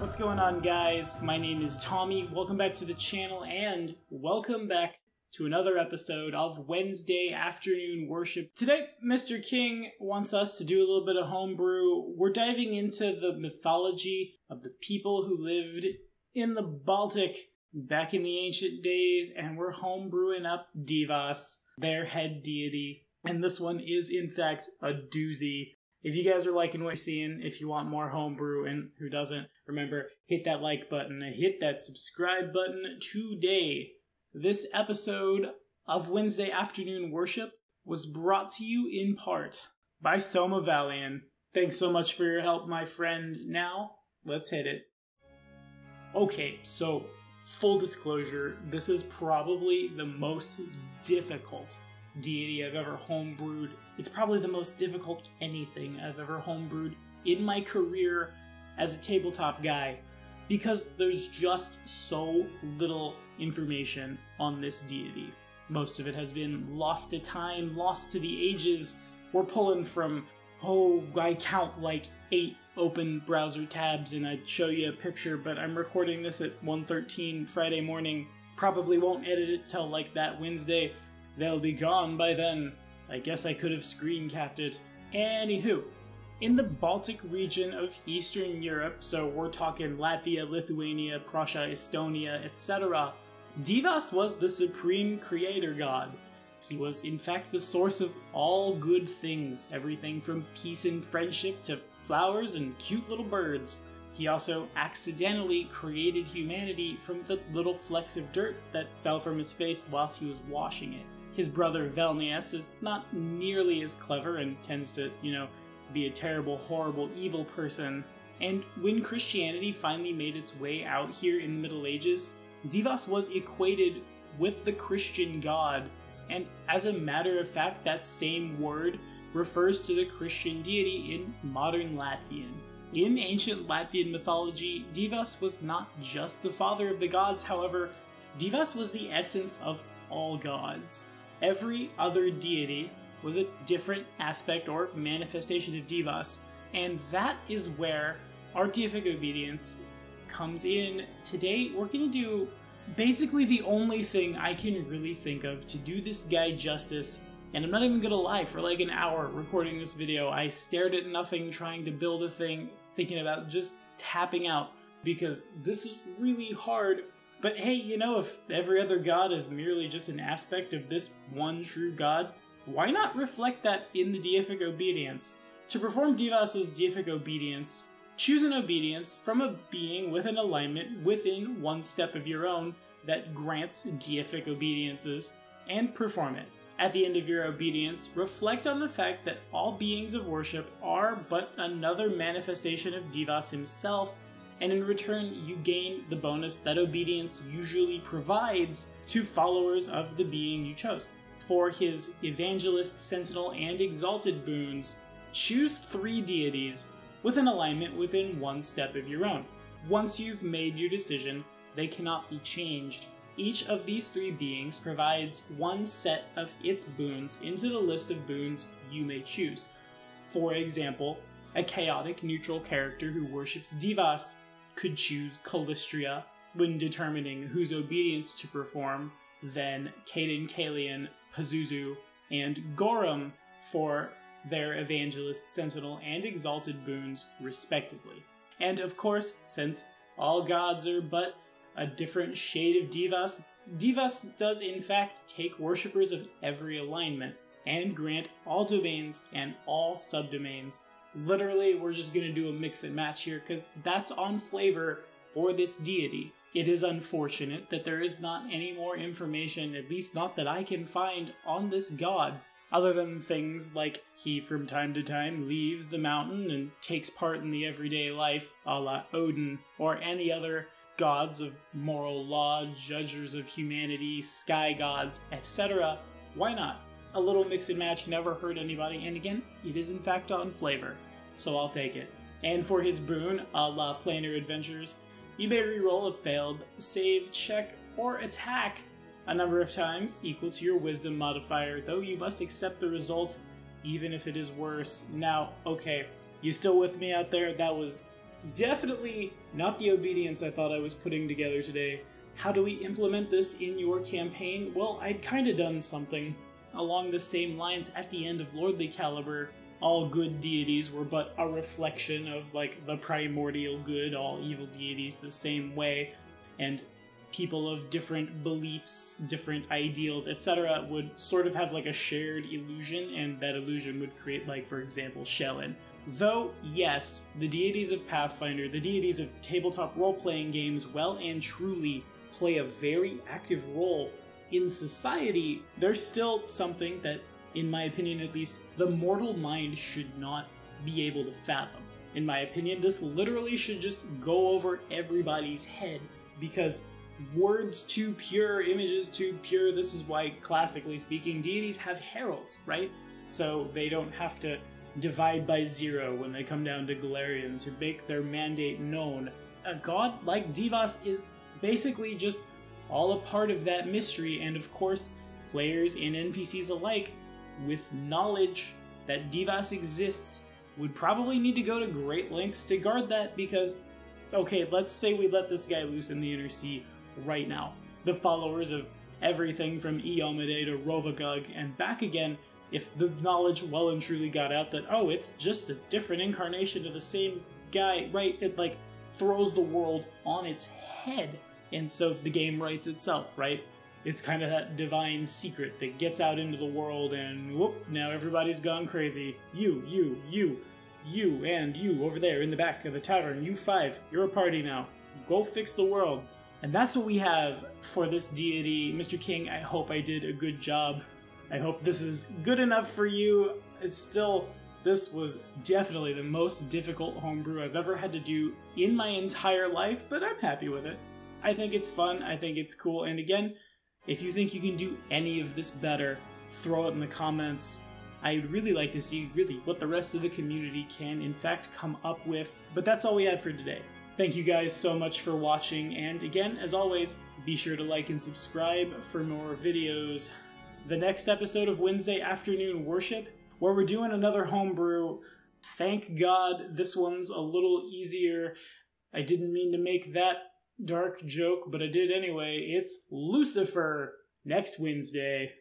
What's going on, guys? My name is Tommy. Welcome back to the channel and welcome back to another episode of Wednesday Afternoon Worship. Today, Mr. King wants us to do a little bit of homebrew. We're diving into the mythology of the people who lived in the Baltic back in the ancient days, and we're homebrewing up Dievas, their head deity. And this one is, in fact, a doozy. If you guys are liking what you're seeing, if you want more homebrew, and who doesn't, remember, hit that like button and hit that subscribe button today. This episode of Wednesday Afternoon Worship was brought to you in part by Soma Valian. Thanks so much for your help, my friend. Now, let's hit it. Okay, so, full disclosure, this is probably the most difficult deity I've ever homebrewed. It's probably the most difficult anything I've ever homebrewed in my career as a tabletop guy, because there's just so little information on this deity. Most of it has been lost to time, lost to the ages. We're pulling from, I count like 8 open browser tabs, and I'd show you a picture, but I'm recording this at 1:13 Friday morning. Probably won't edit it till like that Wednesday. They'll be gone by then. I guess I could have screen capped it. Anywho, in the Baltic region of Eastern Europe, so we're talking Latvia, Lithuania, Prussia, Estonia, etc., Dievas was the supreme creator god. He was in fact the source of all good things, everything from peace and friendship to flowers and cute little birds. He also accidentally created humanity from the little flecks of dirt that fell from his face whilst he was washing it. His brother Velnius is not nearly as clever and tends to, be a terrible, horrible, evil person. And when Christianity finally made its way out here in the Middle Ages, Dievas was equated with the Christian god. And as a matter of fact, that same word refers to the Christian deity in modern Latvian. In ancient Latvian mythology, Dievas was not just the father of the gods, however, Dievas was the essence of all gods. Every other deity was a different aspect or manifestation of Dievas, and that is where our deific obedience comes in. Today, we're going to do basically the only thing I can really think of to do this guy justice, and I'm not even going to lie, for like an hour recording this video, I stared at nothing trying to build a thing, thinking about just tapping out, because this is really hard. But hey, if every other god is merely just an aspect of this one true god, why not reflect that in the deific obedience? To perform Dievas' deific obedience, choose an obedience from a being with an alignment within one step of your own that grants deific obediences, and perform it. At the end of your obedience, reflect on the fact that all beings of worship are but another manifestation of Dievas himself, and in return you gain the bonus that obedience usually provides to followers of the being you chose. For his Evangelist, Sentinel, and Exalted boons, choose 3 deities with an alignment within one step of your own. Once you've made your decision, they cannot be changed. Each of these 3 beings provides one set of its boons into the list of boons you may choose. For example, a chaotic neutral character who worships Dievas could choose Callistria when determining whose obedience to perform, then Caden, Kalian, Pazuzu, and Gorum for their Evangelist, Sentinel, and Exalted boons, respectively. And of course, since all gods are but a different shade of Dievas, Dievas does in fact take worshippers of every alignment, and grant all domains and all subdomains. Literally, we're just going to do a mix and match here, because that's on flavor for this deity. It is unfortunate that there is not any more information, at least not that I can find, on this god, other than things like he from time to time leaves the mountain and takes part in the everyday life, a la Odin, or any other gods of moral law, judges of humanity, sky gods, etc. Why not? A little mix and match never hurt anybody, and again, it is in fact on flavor, so I'll take it. And for his boon, a la Planar Adventures, you may reroll a failed save, check, or attack a number of times equal to your wisdom modifier, though you must accept the result even if it is worse. Now, okay, you still with me out there? That was definitely not the obedience I thought I was putting together today. How do we implement this in your campaign? Well, I'd kind of done something along the same lines at the end of Lordly Caliber. All good deities were but a reflection of, like, the primordial good, all evil deities the same way, and people of different beliefs, different ideals, etc. would sort of have, like, a shared illusion, and that illusion would create, like, for example, Shellin. Though, yes, the deities of Pathfinder, the deities of tabletop role-playing games, well and truly play a very active role in society, there's still something that, in my opinion at least, the mortal mind should not be able to fathom. In my opinion, this literally should just go over everybody's head, because words too pure, images too pure. This is why, classically speaking, deities have heralds, right? So they don't have to divide by 0 when they come down to Galarian to make their mandate known. A god like Dievas is basically just all a part of that mystery, and of course, players and NPCs alike, with knowledge that Dievas exists, would probably need to go to great lengths to guard that, because, okay, let's say we let this guy loose in the Inner Sea right now. The followers of everything from Iomade to Rovagug and back again, if the knowledge well and truly got out that, oh, it's just a different incarnation of the same guy, right, it, like, throws the world on its head. And so the game writes itself, right? It's kind of that divine secret that gets out into the world, and whoop, now everybody's gone crazy. You, and you over there in the back of the tavern, you 5, you're a party now. Go fix the world. And that's what we have for this deity. Mr. King, I hope I did a good job. I hope this is good enough for you. It's still, this was definitely the most difficult homebrew I've ever had to do in my entire life, but I'm happy with it. I think it's fun, I think it's cool, and again, if you think you can do any of this better, throw it in the comments. I'd really like to see really what the rest of the community can in fact come up with, but that's all we had for today. Thank you guys so much for watching, and again, as always, be sure to like and subscribe for more videos. The next episode of Wednesday Afternoon Worship, where we're doing another homebrew. Thank God this one's a little easier. I didn't mean to make that dark joke, but I did anyway. It's Lucifer next Wednesday.